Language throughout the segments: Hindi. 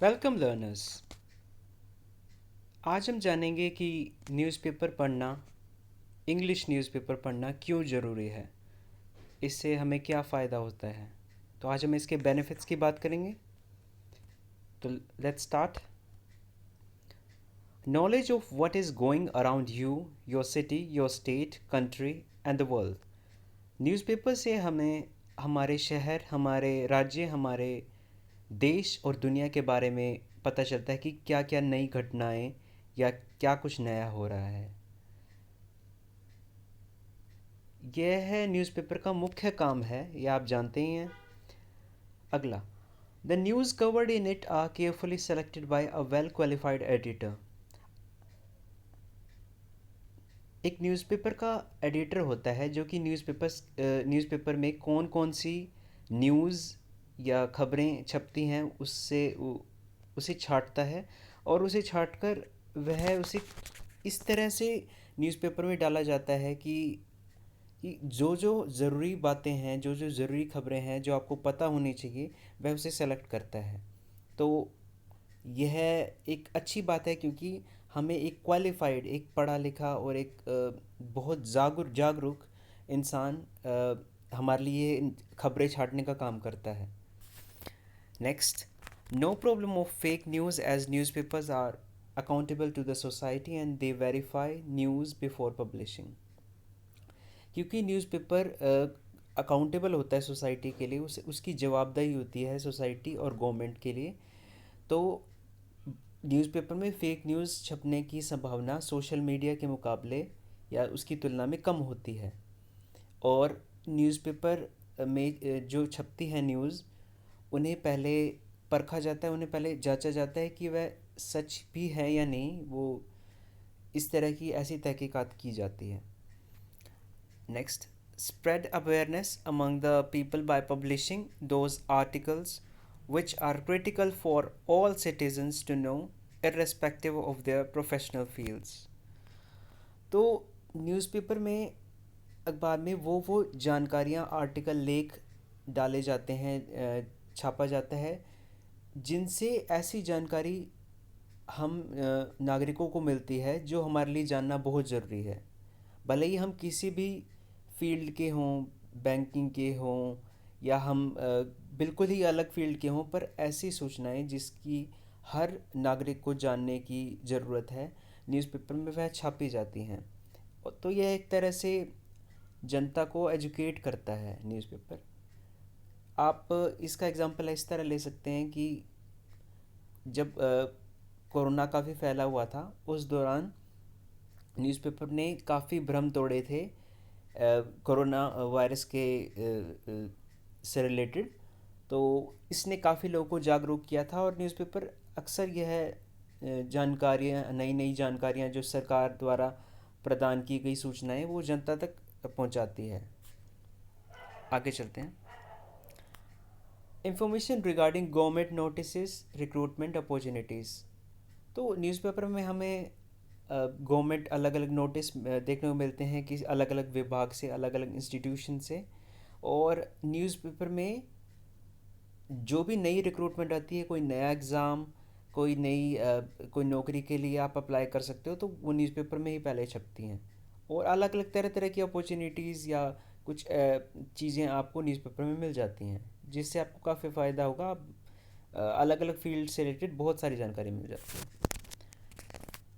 Welcome learners. आज हम जानेंगे कि न्यूज़पेपर पढ़ना, इंग्लिश न्यूज़पेपर पढ़ना क्यों ज़रूरी है। इससे हमें क्या फ़ायदा होता है। तो आज हम इसके बेनिफिट्स की बात करेंगे। तो let's start. Knowledge of what is going around you, your city, your state, country and the world. Newspaper से हमें हमारे शहर, हमारे राज्य, हमारे देश और दुनिया के बारे में पता चलता है कि क्या क्या नई घटनाएं या क्या कुछ नया हो रहा है। यह है न्यूज़पेपर का मुख्य काम है, यह आप जानते ही हैं। अगला, the news covered in it are carefully selected by a well qualified editor. एक न्यूज़पेपर का एडिटर होता है जो कि न्यूज़पेपर में कौन कौन सी न्यूज़ या खबरें छपती हैं उसे छांटता है, और उसे छांटकर वह उसे इस तरह से न्यूज़पेपर में डाला जाता है कि जो जो ज़रूरी बातें हैं, जो जो ज़रूरी खबरें हैं जो आपको पता होनी चाहिए, वह उसे सेलेक्ट करता है। तो यह एक अच्छी बात है क्योंकि हमें एक क्वालिफाइड, एक पढ़ा लिखा और एक बहुत जागरूक इंसान हमारे लिए खबरें छांटने का काम करता है। Next, no problem of fake news as newspapers are accountable to the society and they verify news before publishing. क्योंकि न्यूज़पेपर अकाउंटेबल होता है सोसाइटी के लिए, उसकी जवाबदेही होती है सोसाइटी और गवर्नमेंट के लिए। तो न्यूज़पेपर में फेक न्यूज़ छपने की संभावना सोशल मीडिया के मुकाबले या उसकी तुलना में कम होती है। और न्यूज़पेपर में जो छपती है न्यूज़, उन्हें पहले परखा जाता है, उन्हें पहले जांचा जाता है कि वह सच भी है या नहीं। वो इस तरह की ऐसी तहकीकात की जाती है। Next, spread awareness among the people by publishing those articles which are critical for all citizens to know, irrespective of their professional fields. तो न्यूज़पेपर में, अखबार में वो जानकारियाँ, आर्टिकल, लेख डाले जाते हैं, छापा जाता है जिनसे ऐसी जानकारी हम नागरिकों को मिलती है जो हमारे लिए जानना बहुत ज़रूरी है। भले ही हम किसी भी फील्ड के हों, बैंकिंग के हों, या हम बिल्कुल ही अलग फील्ड के हों, पर ऐसी सूचनाएं जिसकी हर नागरिक को जानने की ज़रूरत है, न्यूज़पेपर में वह छापी जाती हैं। तो यह एक तरह से जनता को एजुकेट करता है न्यूज़पेपर। आप इसका एग्जांपल इस तरह ले सकते हैं कि जब कोरोना काफ़ी फैला हुआ था, उस दौरान न्यूज़पेपर ने काफ़ी भ्रम तोड़े थे कोरोना वायरस के से रिलेटेड। तो इसने काफ़ी लोगों को जागरूक किया था, और न्यूज़पेपर अक्सर यह जानकारियाँ, नई नई जानकारियाँ जो सरकार द्वारा प्रदान की गई सूचनाएं, वो जनता तक पहुंचाती है। आगे चलते हैं। Information regarding government notice, recruitment opportunities. तो न्यूज़पेपर में हमें गवर्नमेंट अलग अलग नोटिस देखने को मिलते हैं कि अलग अलग विभाग से, अलग अलग इंस्टीट्यूशन से। और न्यूज़पेपर में जो भी नई रिक्रूटमेंट आती है, कोई नया एग्ज़ाम, कोई नौकरी के लिए आप अप्लाई कर सकते हो, तो वो न्यूज़पेपर में ही पहले छपती हैं। और अलग अलग तरह तरह की अपॉर्चुनिटीज़ या कुछ चीज़ें आपको न्यूज़पेपर में मिल जाती हैं, जिससे आपको काफ़ी फ़ायदा होगा। आप अलग अलग फील्ड से रिलेटेड बहुत सारी जानकारी मिल जाती है।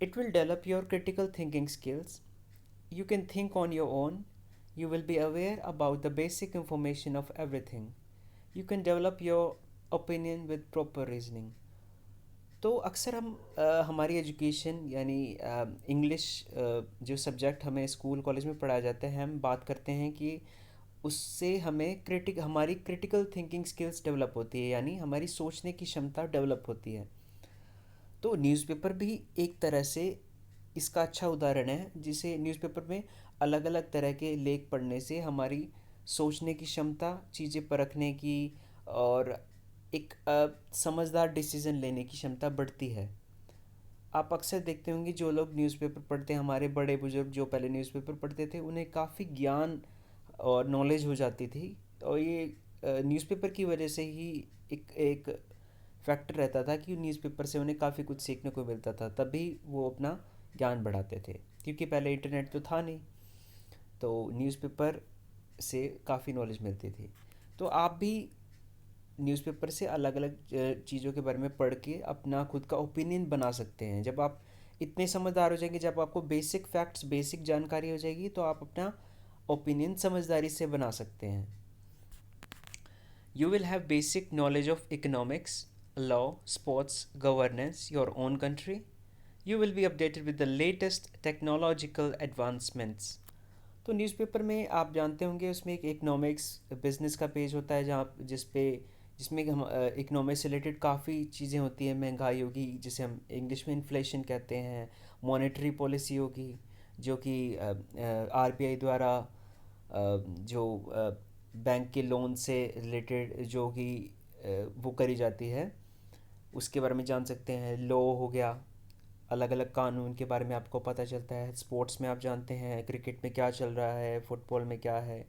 It will develop your critical thinking skills. You can think on your own. You will be aware about the basic information of everything. You can develop your opinion with proper reasoning. तो अक्सर हम हमारी एजुकेशन यानी इंग्लिश, जो सब्जेक्ट हमें स्कूल कॉलेज में पढ़ाया जाता है, हम बात करते हैं कि उससे हमारी क्रिटिकल थिंकिंग स्किल्स डेवलप होती है, यानी हमारी सोचने की क्षमता डेवलप होती है। तो न्यूज़पेपर भी एक तरह से इसका अच्छा उदाहरण है, जिसे न्यूज़पेपर में अलग अलग तरह के लेख पढ़ने से हमारी सोचने की क्षमता, चीज़ें परखने की, और एक समझदार डिसीज़न लेने की क्षमता बढ़ती है। आप अक्सर देखते होंगे जो लोग न्यूज़पेपर पढ़ते हैं, हमारे बड़े बुजुर्ग जो पहले न्यूज़पेपर पढ़ते थे, उन्हें काफ़ी ज्ञान और नॉलेज हो जाती थी। और ये न्यूज़पेपर की वजह से ही एक एक फैक्टर रहता था कि न्यूज़पेपर से उन्हें काफ़ी कुछ सीखने को मिलता था, तभी वो अपना ज्ञान बढ़ाते थे, क्योंकि पहले इंटरनेट तो था नहीं। तो न्यूज़पेपर से काफ़ी नॉलेज मिलती थी। तो आप भी न्यूज़पेपर से अलग अलग चीज़ों के बारे में पढ़ के अपना खुद का ओपिनियन बना सकते हैं। जब आप इतने समझदार हो जाएंगे, जब आपको बेसिक फैक्ट्स बेसिक जानकारी हो जाएगी, तो आप अपना ओपिनियन समझदारी से बना सकते हैं। You will have basic knowledge of economics, law, sports, governance, your own country. You will be updated with the latest technological advancements. तो न्यूज़पेपर में आप जानते होंगे उसमें एक इकोनॉमिक्स बिजनेस का पेज होता है, जहाँ जिसमें हम इकोनॉमिक्स से रिलेटेड काफ़ी चीज़ें होती हैं। महंगाई होगी, जिसे हम इंग्लिश में इन्फ्लेशन कहते हैं। मॉनेटरी पॉलिसी होगी, जो कि आरबीआई द्वारा जो बैंक के लोन से रिलेटेड जो कि वो करी जाती है, उसके बारे में जान सकते हैं। लॉ हो गया, अलग अलग कानून के बारे में आपको पता चलता है। स्पोर्ट्स में आप जानते हैं क्रिकेट में क्या चल रहा है, फुटबॉल में क्या है।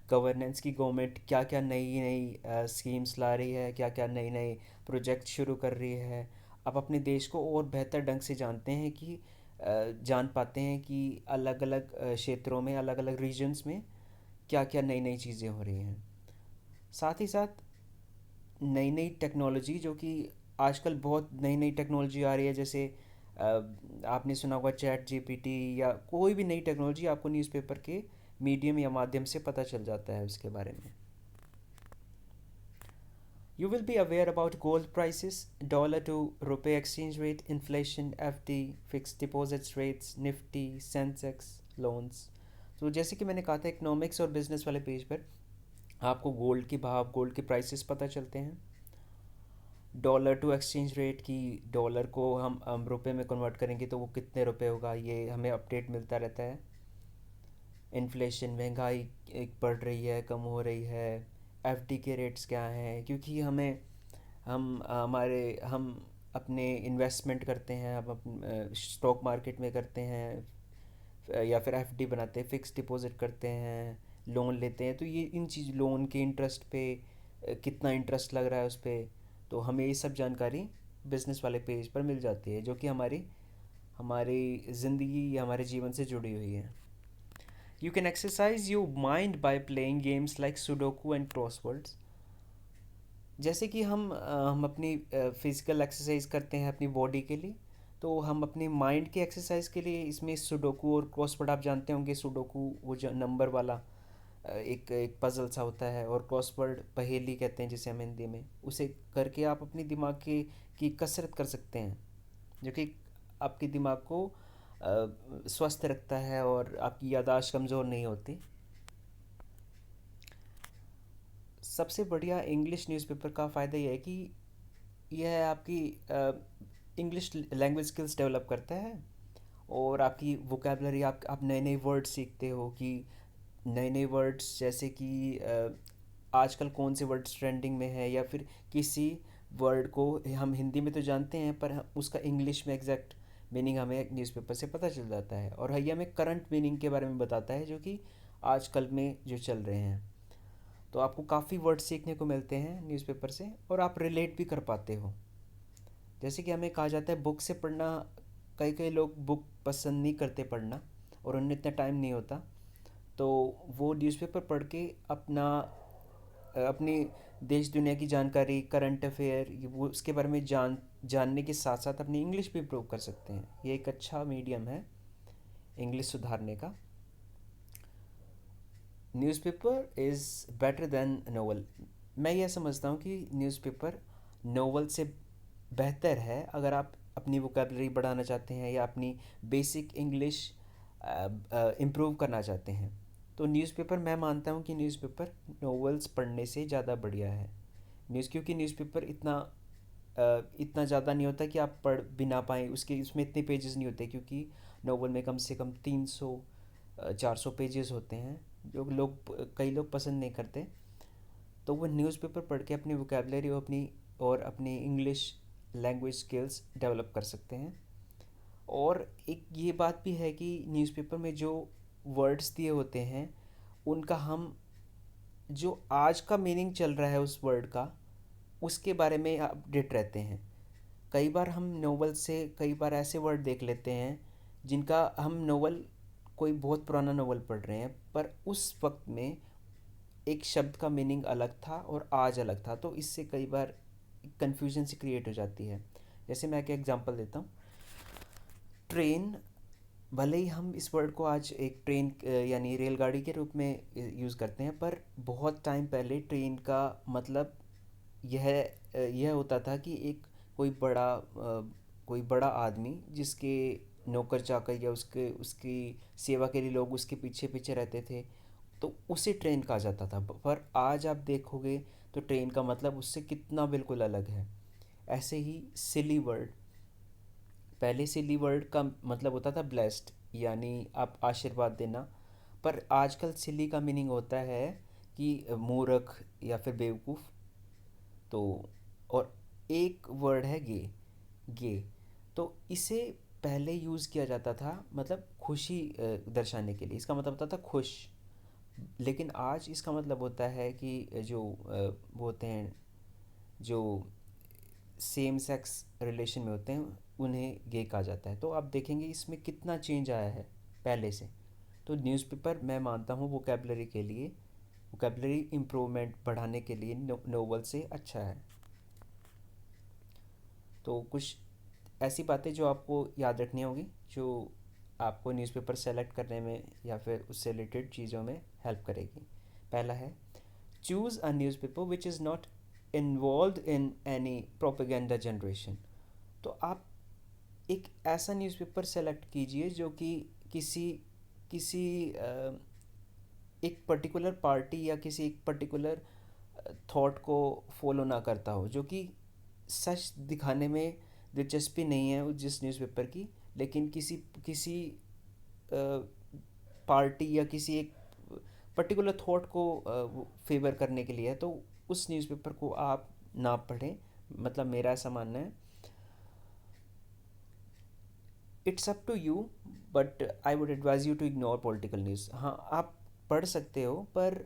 गवर्नेंस की गवर्नमेंट क्या क्या नई नई स्कीम्स ला रही है, क्या क्या नई नई प्रोजेक्ट शुरू कर रही है। आप अपने देश को और बेहतर ढंग से जानते हैं कि जान पाते हैं कि अलग अलग क्षेत्रों में, अलग अलग रीजन्स में क्या क्या नई नई चीज़ें हो रही हैं। साथ ही साथ नई नई टेक्नोलॉजी, जो कि आजकल बहुत नई नई टेक्नोलॉजी आ रही है, जैसे आपने सुना होगा चैट जीपीटी, या कोई भी नई टेक्नोलॉजी आपको न्यूज़पेपर के मीडियम या माध्यम से पता चल जाता है उसके बारे में। You will be aware about gold prices, dollar to rupee exchange rate, inflation, FD, fixed deposits rates, Nifty, Sensex, loans. तो जैसे कि मैंने कहा था, इकोनॉमिक्स और बिजनेस वाले पेज पर आपको गोल्ड के भाव, गोल्ड के प्राइसेस पता चलते हैं। डॉलर टू एक्सचेंज रेट की, डॉलर को हम रुपए में कन्वर्ट करेंगे तो वो कितने रुपए होगा, ये हमें अपडेट मिलता रहता है। इन्फ्लेशन, महंगाई एक बढ़ रही है, कम हो रही है। एफडी के रेट्स क्या हैं, क्योंकि हम अपने इन्वेस्टमेंट करते हैं, हम स्टॉक मार्केट में करते हैं, या फिर एफडी बनाते हैं, फिक्स डिपॉजिट करते हैं, लोन लेते हैं। तो ये इन चीज़, लोन के इंटरेस्ट पे कितना इंटरेस्ट लग रहा है उस पर, तो हमें ये सब जानकारी बिजनेस वाले पेज पर मिल जाती है, जो कि हमारी हमारी ज़िंदगी या हमारे जीवन से जुड़ी हुई है। You can exercise your mind by playing games like sudoku and crosswords. जैसे कि हम अपनी फिज़िकल एक्सरसाइज करते हैं अपनी बॉडी के लिए, तो हम अपने माइंड की एक्सरसाइज के लिए इसमें सुडोकू और क्रॉसवर्ड, आप जानते होंगे सुडोकू वो जो नंबर वाला एक एक पज़ल सा होता है, और क्रॉसवर्ड पहेली कहते हैं जिसे हम हिंदी में। उसे करके आप अपनी दिमाग की कसरत कर सकते हैं, जो कि आपके दिमाग को स्वस्थ रखता है और आपकी याददाश्त कमज़ोर नहीं होती। सबसे बढ़िया इंग्लिश न्यूज़पेपर का फ़ायदा यह है कि यह आपकी इंग्लिश लैंग्वेज स्किल्स डेवलप करता है, और आपकी वोकेबलरी, आप नए नए वर्ड्स सीखते हो कि नए नए वर्ड्स, जैसे कि आजकल कौन से वर्ड्स ट्रेंडिंग में है, या फिर किसी वर्ड को हम हिंदी में तो जानते हैं, पर उसका इंग्लिश में एग्जैक्ट मीनिंग हमें न्यूज़पेपर से पता चल जाता है, और ये हमें करंट मीनिंग के बारे में बताता है, जो कि आजकल में जो चल रहे हैं। तो आपको काफ़ी वर्ड सीखने को मिलते हैं न्यूज़पेपर से, और आप रिलेट भी कर पाते हो। जैसे कि हमें कहा जाता है बुक से पढ़ना, कई कई लोग बुक पसंद नहीं करते पढ़ना, और उन्हें इतना टाइम नहीं होता, तो वो न्यूज़पेपर पढ़ के अपनी देश दुनिया की जानकारी, करंट अफेयर, वो उसके बारे में जानने के साथ साथ अपनी इंग्लिश भी इम्प्रूव कर सकते हैं। ये एक अच्छा मीडियम है इंग्लिश सुधारने का। Newspaper is better than novel. मैं यह समझता हूँ कि न्यूज़पेपर नोवेल से बेहतर है, अगर आप अपनी वोकेबलरी बढ़ाना चाहते हैं या अपनी बेसिक इंग्लिश इम्प्रूव करना चाहते हैं। तो न्यूज़पेपर, मैं मानता हूँ कि न्यूज़पेपर नोवेल्स पढ़ने से ज़्यादा बढ़िया है। क्योंकि न्यूज़पेपर इतना ज़्यादा नहीं होता कि आप पढ़ भी ना पाएँ, उसके उसमें इतने पेजेस नहीं होते, क्योंकि नोवेल में कम से कम 300 400 पेजेस होते हैं, जो कई लोग पसंद नहीं करते। तो वो न्यूज़पेपर पढ़ के अपनी वोकेबलरी और अपनी इंग्लिश लैंग्वेज स्किल्स डेवलप कर सकते हैं। और एक ये बात भी है कि न्यूज़पेपर में जो वर्ड्स दिए होते हैं, उनका हम जो आज का मीनिंग चल रहा है उस वर्ड का, उसके बारे में अपडेट रहते हैं। कई बार हम नोवेल से कई बार ऐसे वर्ड देख लेते हैं जिनका हम नोवेल कोई बहुत पुराना नोवेल पढ़ रहे हैं, पर उस वक्त में एक शब्द का मीनिंग अलग था और आज अलग था, तो इससे कई बार कन्फ्यूजन सी क्रिएट हो जाती है। जैसे मैं एक एग्जांपल देता हूँ। ट्रेन, भले ही हम इस वर्ड को आज एक ट्रेन यानी रेलगाड़ी के रूप में यूज़ करते हैं, पर बहुत टाइम पहले ट्रेन का मतलब यह होता था कि एक कोई बड़ा आदमी जिसके नौकर चाकर या उसके उसकी सेवा के लिए लोग उसके पीछे पीछे रहते थे, तो उसे ट्रेन कहा जाता था। पर आज आप देखोगे तो ट्रेन का मतलब उससे कितना बिल्कुल अलग है। ऐसे ही सिली वर्ड, पहले सिली वर्ड का मतलब होता था ब्लेस्ड, यानी आप आशीर्वाद देना, पर आजकल सिली का मीनिंग होता है कि मूर्ख या फिर बेवकूफ़। तो और एक वर्ड है गे, गे, तो इसे पहले यूज़ किया जाता था मतलब खुशी दर्शाने के लिए, इसका मतलब होता था खुश। लेकिन आज इसका मतलब होता है कि जो वो होते हैं जो सेम सेक्स रिलेशन में होते हैं उन्हें गे कहा जाता है। तो आप देखेंगे इसमें कितना चेंज आया है पहले से। तो न्यूज़पेपर मैं मानता हूँ वोकेबलरी के लिए, वोकेबलरी इम्प्रूवमेंट बढ़ाने के लिए नोवेल से अच्छा है। तो कुछ ऐसी बातें जो आपको याद रखनी होगी, जो आपको न्यूज़पेपर सेलेक्ट करने में या फिर उससे रिलेटेड चीज़ों में हेल्प करेगी। पहला है, choose a newspaper which is not involve in any propaganda generation. तो आप एक ऐसा न्यूज़पेपर सेलेक्ट कीजिए जो कि किसी किसी एक पर्टिकुलर पार्टी या किसी एक पर्टिकुलर थॉट को फॉलो ना करता हो, जो कि सच दिखाने में दिलचस्पी नहीं है जिस न्यूज़पेपर की, लेकिन किसी किसी पार्टी या किसी एक पर्टिकुलर थॉट को फेवर करने के लिए है, तो उस न्यूज़पेपर को आप ना पढ़ें। मतलब मेरा ऐसा मानना है। It's up to you, but I would advise you to ignore political news. हाँ, आप पढ़ सकते हो, पर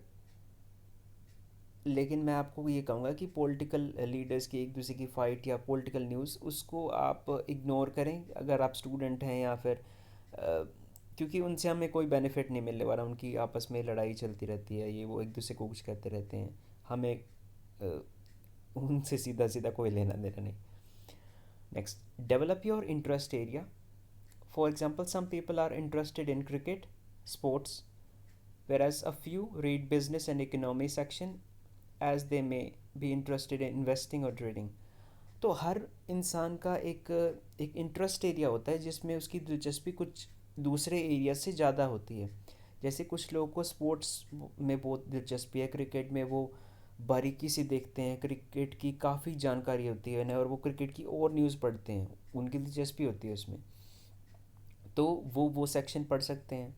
लेकिन मैं आपको ये कहूँगा कि पॉलिटिकल लीडर्स की एक दूसरे की फ़ाइट या पॉलिटिकल न्यूज़ उसको आप इग्नोर करें अगर आप स्टूडेंट हैं, या फिर क्योंकि उनसे हमें कोई बेनिफिट नहीं मिलने वाला। उनकी आपस में लड़ाई चलती रहती है, ये वो एक दूसरे को कुछ कहते रहते हैं, हमें अ, उनसे सीधा सीधा कोई लेना देना नहीं। Next, develop your interest area. For example, some people are interested in cricket, sports, whereas a few read business and economy section as they may be interested in investing or trading. तो हर इंसान का एक इंटरेस्ट एरिया होता है जिसमें उसकी दिलचस्पी कुछ दूसरे एरिया से ज़्यादा होती है। जैसे कुछ लोगों को स्पोर्ट्स में बहुत दिलचस्पी है, क्रिकेट में वो बारीकी से देखते हैं, क्रिकेट की काफ़ी जानकारी होती है उन्हें और वो क्रिकेट की और न्यूज़ पढ़ते हैं, उनकी दिलचस्पी होती है उसमें, तो वो सेक्शन पढ़ सकते हैं।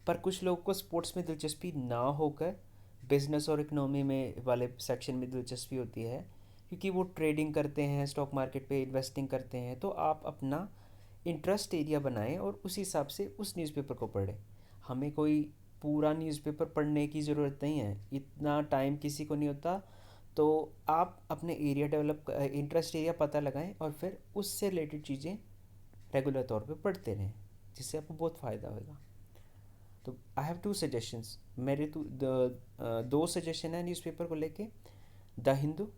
पर कुछ लोगों को स्पोर्ट्स में दिलचस्पी ना होकर बिजनेस और इकोनॉमी में वाले सेक्शन में दिलचस्पी होती है, क्योंकि वो ट्रेडिंग करते हैं, स्टॉक मार्केट पे इन्वेस्टिंग करते हैं। तो आप अपना इंटरेस्ट एरिया बनाएं और उस हिसाब से उस न्यूज़पेपर को पढ़ें। हमें कोई पूरा न्यूज़पेपर पढ़ने की ज़रूरत नहीं है, इतना टाइम किसी को नहीं होता। तो आप अपने एरिया डेवलप इंटरेस्ट एरिया पता लगाएं और फिर उससे रिलेटेड चीज़ें रेगुलर तौर पे पढ़ते रहें, जिससे आपको बहुत फ़ायदा होगा। तो आई हैव टू सजेशंस, मेरे तो दो सजेशन है न्यूज़पेपर को लेके। द हिंदू,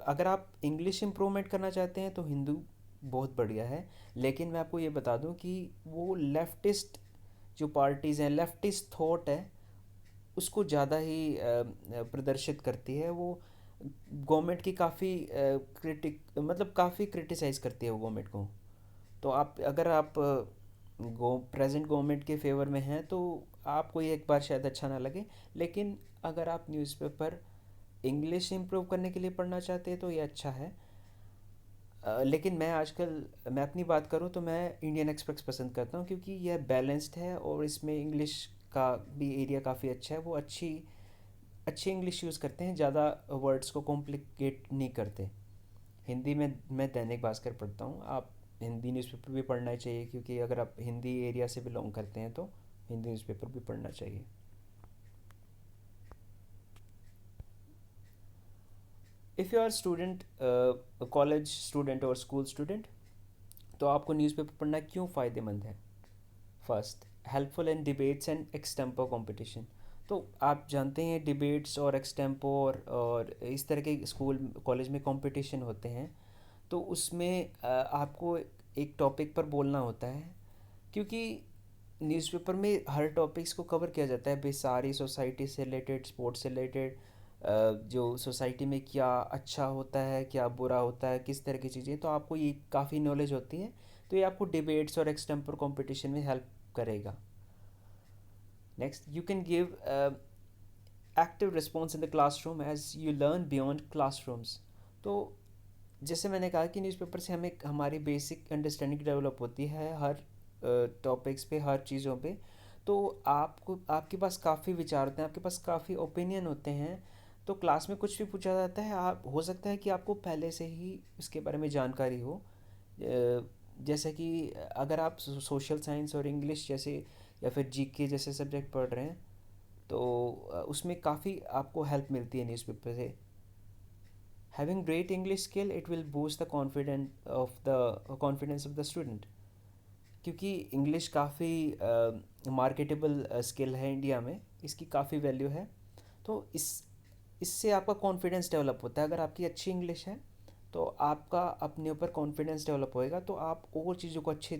अगर आप इंग्लिश इम्प्रूवमेंट करना चाहते हैं तो हिंदू बहुत बढ़िया है। लेकिन मैं आपको ये बता दूं कि वो लेफ्टिस्ट जो पार्टीज़ हैं, लेफ्टिस्ट थॉट है, उसको ज़्यादा ही प्रदर्शित करती है वो। गवर्नमेंट की काफ़ी क्रिटिक मतलब काफ़ी क्रिटिसाइज़ करती है वो गवर्नमेंट को। तो आप अगर आप प्रेजेंट गवर्नमेंट के फेवर में हैं तो आपको ये एक बार शायद अच्छा ना लगे, लेकिन अगर आप न्यूज़पेपर इंग्लिश इम्प्रूव करने के लिए पढ़ना चाहते हैं तो ये अच्छा है। लेकिन मैं अपनी बात करूँ तो मैं इंडियन एक्सप्रेस पसंद करता हूँ, क्योंकि यह बैलेंस्ड है और इसमें इंग्लिश का भी एरिया काफ़ी अच्छा है। वो अच्छी अच्छी इंग्लिश यूज़ करते हैं, ज़्यादा वर्ड्स को कॉम्प्लिकेट नहीं करते। हिंदी में मैं दैनिक भास्कर पढ़ता हूँ। आप हिंदी न्यूज़पेपर भी पढ़ना ही चाहिए, क्योंकि अगर आप हिंदी एरिया से बिलोंग करते हैं तो हिंदी न्यूज़पेपर भी पढ़ना चाहिए। If you are student, college student और स्कूल स्टूडेंट, तो आपको न्यूज़पेपर पढ़ना क्यों फ़ायदेमंद है? First, helpful in debates and extempore competition. तो आप जानते हैं डिबेट्स और एक्सटेम्पो और इस तरह के स्कूल कॉलेज में कंपटीशन होते हैं। तो उसमें आपको एक टॉपिक पर बोलना होता है, क्योंकि न्यूज़पेपर में हर टॉपिक्स को कवर किया जाता है, भाई सारी सोसाइटी से रिलेटेड, स्पोर्ट्स से रिलेटेड, जो सोसाइटी में क्या अच्छा होता है क्या बुरा होता है, किस तरह की चीज़ें, तो आपको ये काफ़ी नॉलेज होती है। तो ये आपको डिबेट्स और एक्सटेम्पर कंपटीशन में हेल्प करेगा। Next, you can give active response in the classroom as you learn beyond classrooms. तो जैसे मैंने कहा कि न्यूज़पेपर से हमें हमारी बेसिक अंडरस्टैंडिंग डेवलप होती है हर टॉपिक्स पे, हर चीज़ों पे। तो आपको, आपके पास काफ़ी विचार होते हैं, आपके पास काफ़ी ओपिनियन होते हैं। तो क्लास में कुछ भी पूछा जाता है, आप हो सकता है कि आपको पहले से ही उसके बारे में जानकारी हो। जैसे कि अगर आप सोशल साइंस और इंग्लिश जैसे या फिर जीके जैसे सब्जेक्ट पढ़ रहे हैं, तो उसमें काफ़ी आपको हेल्प मिलती है न्यूज़पेपर से। Having great English skill, it will boost the confidence of the student, क्योंकि इंग्लिश काफ़ी मार्केटेबल स्किल है इंडिया में, इसकी काफ़ी वैल्यू है। तो इससे आपका कॉन्फिडेंस डेवलप होता है। अगर आपकी अच्छी इंग्लिश है तो आपका अपने ऊपर कॉन्फिडेंस डेवलप होएगा, तो आप और चीज़ों को अच्छी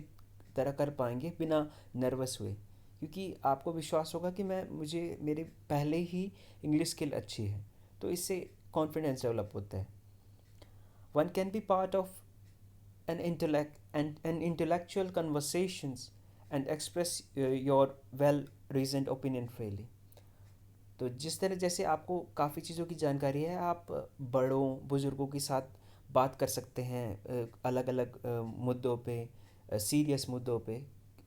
तरह कर पाएंगे बिना नर्वस हुए, क्योंकि आपको विश्वास होगा कि मैं मुझे मेरे पहले ही इंग्लिश स्किल अच्छी है। तो इससे कॉन्फिडेंस डेवलप होता है। One can be part of an intellectual conversations and express your well reasoned opinion freely. तो जिस तरह जैसे आपको काफ़ी चीज़ों की जानकारी है, आप बड़ों बुज़ुर्गों के साथ बात कर सकते हैं अलग अलग मुद्दों पे, सीरियस मुद्दों पे,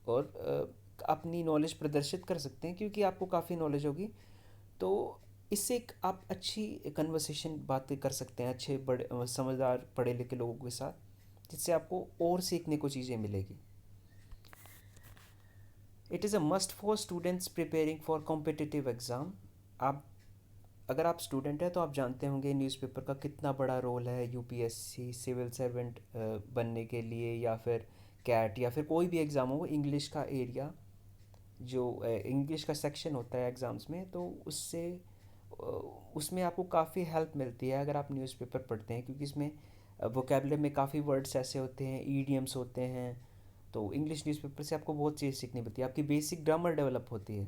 और अपनी नॉलेज प्रदर्शित कर सकते हैं, क्योंकि आपको काफ़ी नॉलेज होगी। तो इससे एक आप अच्छी कन्वर्सेशन बातें कर सकते हैं अच्छे बड़े समझदार पढ़े लिखे लोगों के साथ, जिससे आपको और सीखने को चीज़ें मिलेगी। It is a must for students preparing for competitive exam. आप, अगर आप स्टूडेंट हैं तो आप जानते होंगे न्यूज़पेपर का कितना बड़ा रोल है यूपीएससी सिविल सर्वेंट बनने के लिए, या फिर कैट, या फिर कोई भी एग्ज़ाम हो। इंग्लिश का एरिया, जो इंग्लिश का सेक्शन होता है एग्ज़ाम्स में, तो उससे अ, उसमें आपको काफ़ी हेल्प मिलती है अगर आप न्यूज़पेपर पढ़ते हैं, क्योंकि इसमें वोकेबलरी में काफ़ी वर्ड्स ऐसे होते हैं, ईडियम्स होते हैं। तो इंग्लिश न्यूज़पेपर से आपको बहुत चीज़ सीखनी पड़ती है, आपकी बेसिक ग्रामर डेवलप होती है।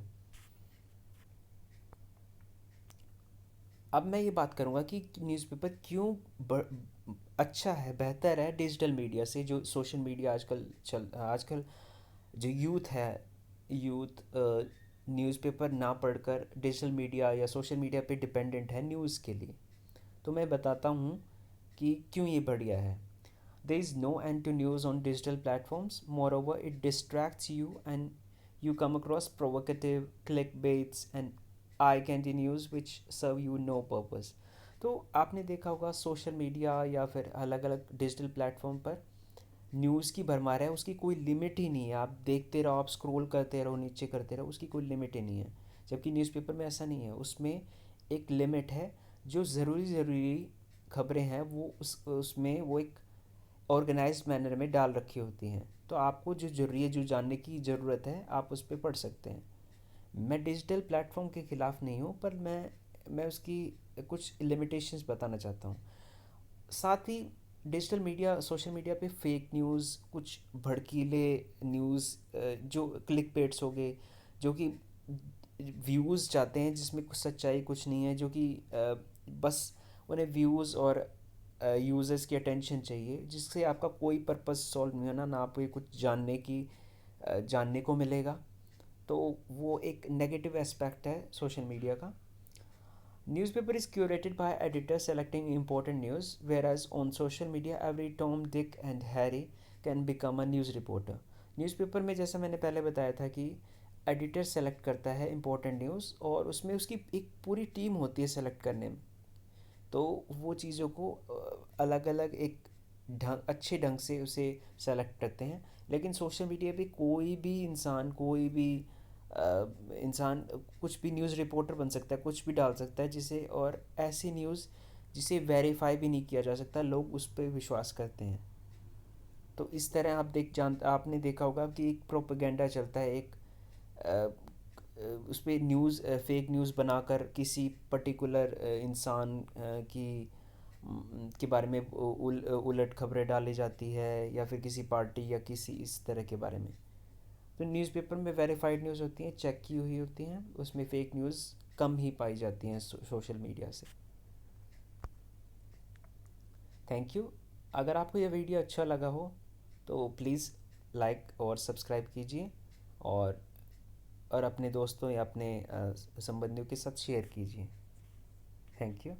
अब मैं ये बात करूँगा कि न्यूज़पेपर क्यों अच्छा है, बेहतर है डिजिटल मीडिया से, जो सोशल मीडिया आजकल जो यूथ है, यूथ न्यूज़पेपर ना पढ़कर डिजिटल मीडिया या सोशल मीडिया पे डिपेंडेंट है न्यूज़ के लिए। तो मैं बताता हूँ कि क्यों ये बढ़िया है। There is no end to news on digital platforms, moreover it distracts you and you come across provocative clickbaits and eye candy news which serve you no purpose। तो आपने देखा होगा सोशल मीडिया या फिर अलग अलग डिजिटल प्लेटफॉर्म पर न्यूज़ की भरमार है, उसकी कोई लिमिट ही नहीं है। आप देखते रहो, आप स्क्रॉल करते रहो, नीचे करते रहो, उसकी कोई लिमिट ही नहीं है। जबकि न्यूज़पेपर में ऐसा नहीं है, उसमें एक लिमिट है। जो ज़रूरी ज़रूरी खबरें हैं वो उसमें वो एक ऑर्गेनाइज्ड मैनर में डाल रखी होती हैं। तो आपको जो ज़रूरी है, जो जानने की ज़रूरत है, आप उस पर पढ़ सकते हैं। मैं डिजिटल प्लेटफॉर्म के ख़िलाफ़ नहीं हूँ, पर मैं उसकी कुछ लिमिटेशंस बताना चाहता हूँ। साथ ही डिजिटल मीडिया, सोशल मीडिया पे फेक न्यूज़, कुछ भड़कीले न्यूज़, जो क्लिक बेट्स हो गए, जो कि व्यूज़ चाहते हैं, जिसमें कुछ सच्चाई कुछ नहीं है, जो कि बस उन्हें व्यूज़ और यूज़र्स की अटेंशन चाहिए, जिससे आपका कोई पर्पस सॉल्व नहीं होना, ना आपको कुछ जानने को मिलेगा। तो वो एक नेगेटिव एस्पेक्ट है सोशल मीडिया का। Newspaper is curated by editors selecting important news, whereas on social media, every Tom, Dick and Harry can become a news reporter. Newspaper में जैसा मैंने पहले बताया था कि एडिटर सेलेक्ट करता है इम्पोर्टेंट न्यूज़, और उसमें उसकी एक पूरी टीम होती है सेलेक्ट करने में। तो वो चीज़ों को अलग अलग एक अच्छे ढंग से उसे सेलेक्ट करते हैं। लेकिन सोशल मीडिया पे कोई भी इंसान, कोई भी इंसान कुछ भी न्यूज़ रिपोर्टर बन सकता है, कुछ भी डाल सकता है जिसे, और ऐसी न्यूज़ जिसे वेरीफाई भी नहीं किया जा सकता, लोग उस पर विश्वास करते हैं। तो इस तरह आपने देखा होगा कि एक प्रोपेगेंडा चलता है, एक उस पर न्यूज़, फेक न्यूज़ बनाकर किसी पर्टिकुलर इंसान के बारे में उलट खबरें डाली जाती है, या फिर किसी पार्टी या किसी इस तरह के बारे में। तो न्यूज़पेपर में वेरीफाइड न्यूज़ होती हैं, चेक की हुई होती हैं, उसमें फेक न्यूज़ कम ही पाई जाती हैं सोशल मीडिया से। Thank you. अगर आपको यह वीडियो अच्छा लगा हो तो प्लीज़ लाइक और सब्सक्राइब कीजिए, और अपने दोस्तों या अपने संबंधियों के साथ शेयर कीजिए। Thank you.